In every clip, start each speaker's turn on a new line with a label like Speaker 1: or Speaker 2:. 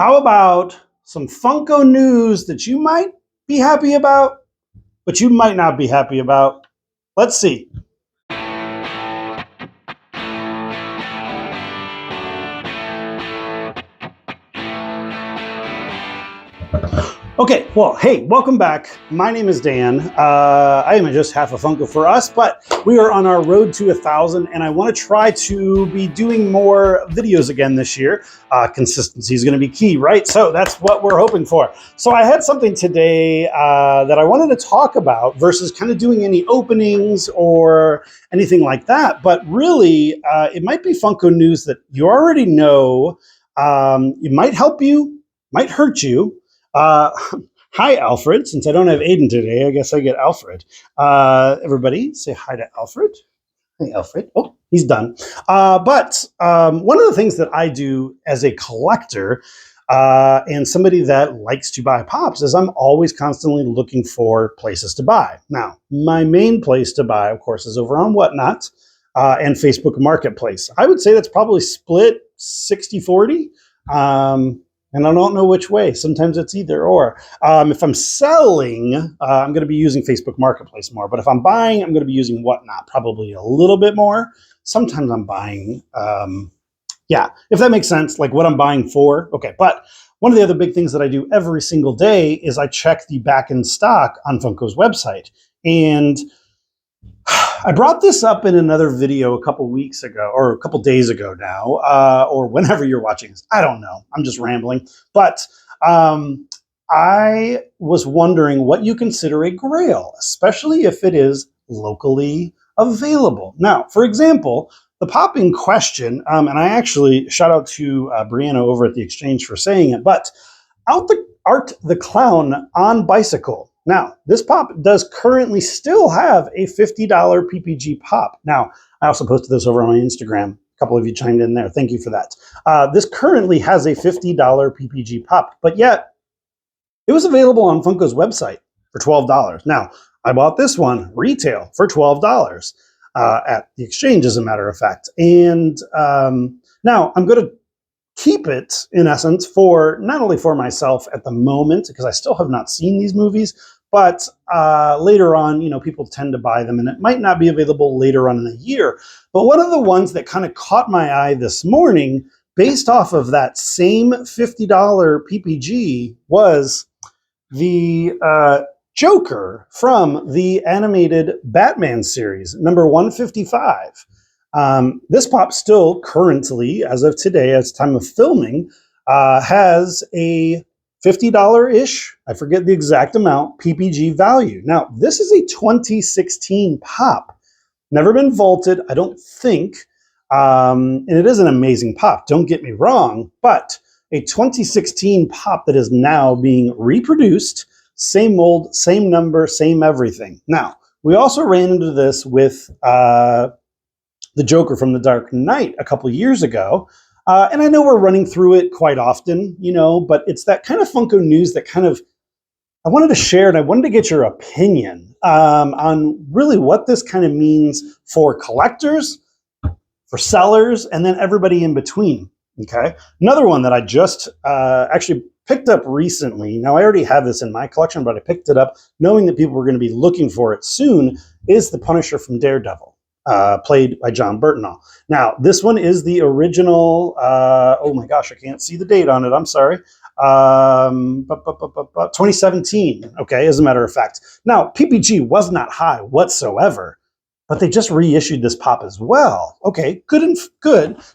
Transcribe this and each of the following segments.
Speaker 1: How about some Funko news that you might be happy about, but you might not be happy about? Let's see. Okay, well, hey, welcome back. My name is Dan. I am just half a Funko for us, but we are on our road to 1,000, and I want to try to be doing more videos again this year. Consistency is going to be key, right? So that's what we're hoping for. So I had something today that I wanted to talk about versus kind of doing any openings or anything like that. But really, it might be Funko news that you already know. It might help you, might hurt you. Hi, Alfred. Since I don't have Aiden today, I guess I get Alfred. Everybody say hi to Alfred. Hey, Alfred. Oh, he's done. But one of the things that I do as a collector and somebody that likes to buy pops is I'm always constantly looking for places to buy. Now, my main place to buy, of course, is over on Whatnot and Facebook Marketplace. I would say that's probably split 60-40. And I don't know which way. Sometimes it's either or. If I'm selling, I'm going to be using Facebook Marketplace more. But if I'm buying, I'm going to be using Whatnot probably a little bit more. Sometimes I'm buying, if that makes sense, like what I'm buying for. Okay, but one of the other big things that I do every single day is I check the back-end stock on Funko's website. And I brought this up in another video a couple weeks ago, or a couple days ago now, or whenever you're watching this. I don't know. I'm just rambling. But I was wondering what you consider a grail, especially if it is locally available. Now, for example, the pop in question, and I actually shout out to Brianna over at the Exchange for saying it, but Art the Clown on Bicycle. Now, this pop does currently still have a $50 PPG pop. Now, I also posted this over on my Instagram. A couple of you chimed in there. Thank you for that. This currently has a $50 PPG pop, but yet it was available on Funko's website for $12. Now, I bought this one retail for $12 at the Exchange, as a matter of fact. And now I'm going to keep it, in essence, for not only for myself at the moment, because I still have not seen these movies, but later on, people tend to buy them, and it might not be available later on in the year. But one of the ones that kind of caught my eye this morning, based off of that same $50 PPG, was the Joker from the animated Batman series, number 155. This pop still currently, as of today, as time of filming, has a $50-ish, I forget the exact amount, PPG value. Now, this is a 2016 pop. Never been vaulted, I don't think. And it is an amazing pop, don't get me wrong, but a 2016 pop that is now being reproduced, same mold, same number, same everything. Now, we also ran into this with the Joker from The Dark Knight a couple years ago. And I know we're running through it quite often, but it's that kind of Funko news that I wanted to share, and I wanted to get your opinion on really what this kind of means for collectors, for sellers, and then everybody in between. Okay. Another one that I just actually picked up recently. Now, I already have this in my collection, but I picked it up knowing that people were going to be looking for it soon, is the Punisher from Daredevil. Played by John Burtnall. Now, this one is the original, oh my gosh, I can't see the date on it, I'm sorry, 2017, okay, as a matter of fact. Now, PPG was not high whatsoever, but they just reissued this pop as well. Okay, good.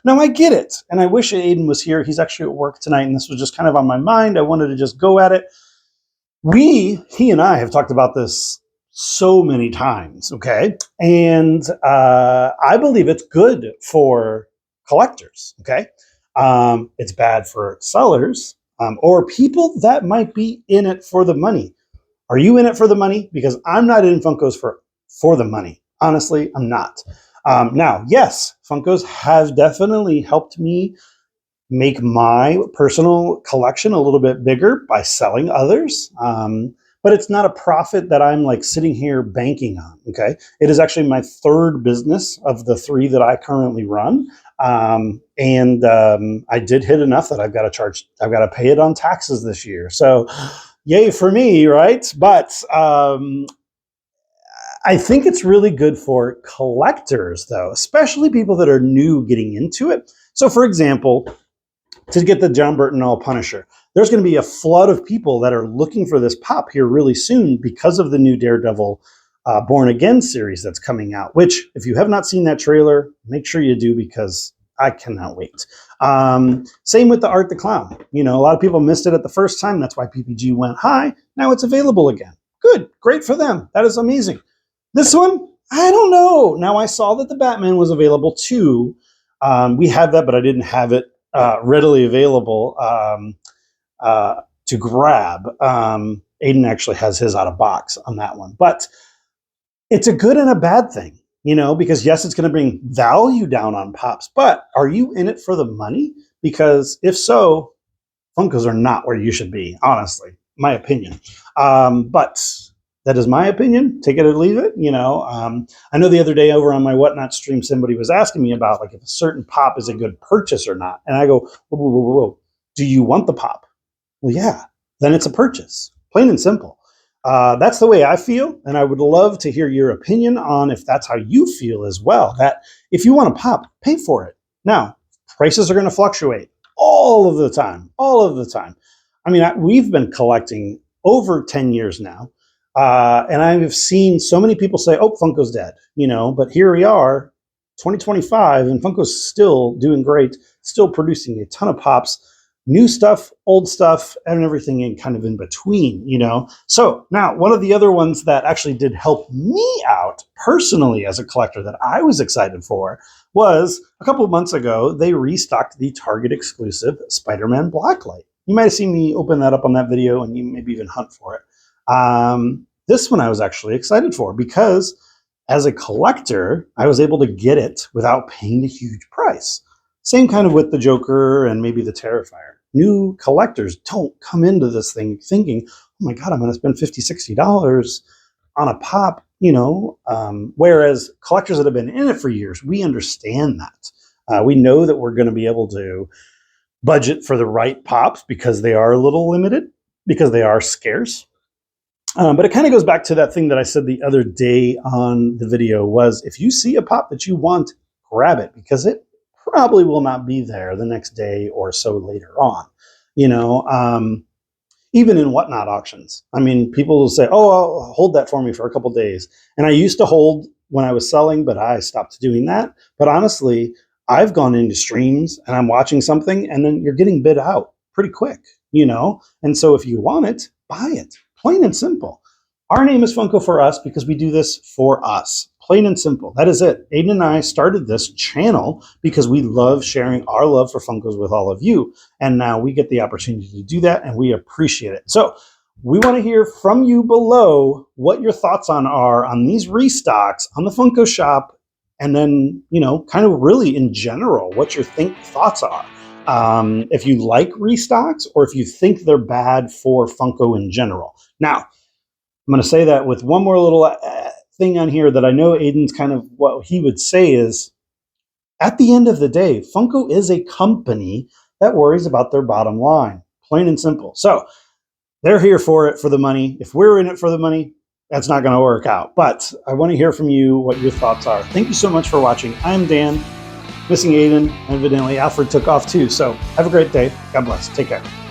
Speaker 1: Now, I get it, and I wish Aiden was here. He's actually at work tonight, and this was just kind of on my mind. I wanted to just go at it. He and I have talked about this so many times, okay? And I believe it's good for collectors, okay? It's bad for sellers or people that might be in it for the money. Are you in it for the money? Because I'm not in Funkos for the money. Honestly, I'm not. Now, yes, Funkos have definitely helped me make my personal collection a little bit bigger by selling others. but it's not a profit that I'm like sitting here banking on. Okay. It is actually my third business of the 3 that I currently run. I did hit enough that I've got to pay it on taxes this year. So yay for me, right? But I think it's really good for collectors, though, especially people that are new getting into it. So, for example, to get the John Burton Punisher, there's going to be a flood of people that are looking for this pop here really soon because of the new Daredevil Born Again series that's coming out, which, if you have not seen that trailer, make sure you do, because I cannot wait. Same with the Art the Clown. You know, a lot of people missed it at the first time. That's why PPG went high. Now it's available again. Good. Great for them. That is amazing. This one, I don't know. Now, I saw that the Batman was available too. We had that, but I didn't have it readily available to grab. Aiden actually has his out of box on that one. But it's a good and a bad thing, you know, because yes, it's going to bring value down on pops, but are you in it for the money? Because if so, Funkos are not where you should be, honestly, my opinion. But that is my opinion. Take it or leave it. You know, I know the other day over on my Whatnot stream, somebody was asking me about like if a certain pop is a good purchase or not. And I go, whoa, whoa, whoa, whoa. Do you want the pop? Well, yeah, then it's a purchase, plain and simple. That's the way I feel. And I would love to hear your opinion on if that's how you feel as well, that if you want a pop, pay for it. Now, prices are going to fluctuate all of the time, all of the time. I mean, we've been collecting over 10 years now. And I've seen so many people say, oh, Funko's dead, you know, but here we are, 2025, and Funko's still doing great, still producing a ton of pops, new stuff, old stuff, and everything in kind of in between, you know. So now, one of the other ones that actually did help me out personally as a collector that I was excited for was a couple of months ago, they restocked the Target exclusive Spider-Man Blacklight. You might have seen me open that up on that video, and you maybe even hunt for it. This one I was actually excited for because as a collector, I was able to get it without paying a huge price. Same kind of with the Joker and maybe the Terrifier. New collectors don't come into this thing thinking, oh my God, I'm going to spend $50, $60 on a pop, you know, whereas collectors that have been in it for years, we understand that. We know that we're going to be able to budget for the right pops because they are a little limited, because they are scarce. But it kind of goes back to that thing that I said the other day on the video was if you see a pop that you want, grab it because it probably will not be there the next day or so later on. You know, even in Whatnot auctions. I mean, people will say, oh, I'll hold that for me for a couple days. And I used to hold when I was selling, but I stopped doing that. But honestly, I've gone into streams and I'm watching something and then you're getting bid out pretty quick, you know? And so if you want it, buy it. Plain and simple. Our name is Funko for Us because we do this for us. Plain and simple. That is it. Aiden and I started this channel because we love sharing our love for Funkos with all of you. And now we get the opportunity to do that and we appreciate it. So we want to hear from you below what your thoughts are on these restocks on the Funko shop. And then, you know, kind of really in general, what your thoughts are. If you like restocks or if you think they're bad for Funko in general. Now, I'm going to say that with one more little thing on here that I know Aiden's kind of what he would say is, at the end of the day, Funko is a company that worries about their bottom line, plain and simple. So they're here for it, for the money. If we're in it for the money, that's not going to work out. But I want to hear from you what your thoughts are. Thank you so much for watching. I'm Dan. Missing Aiden, evidently Alfred took off too. So have a great day. God bless. Take care.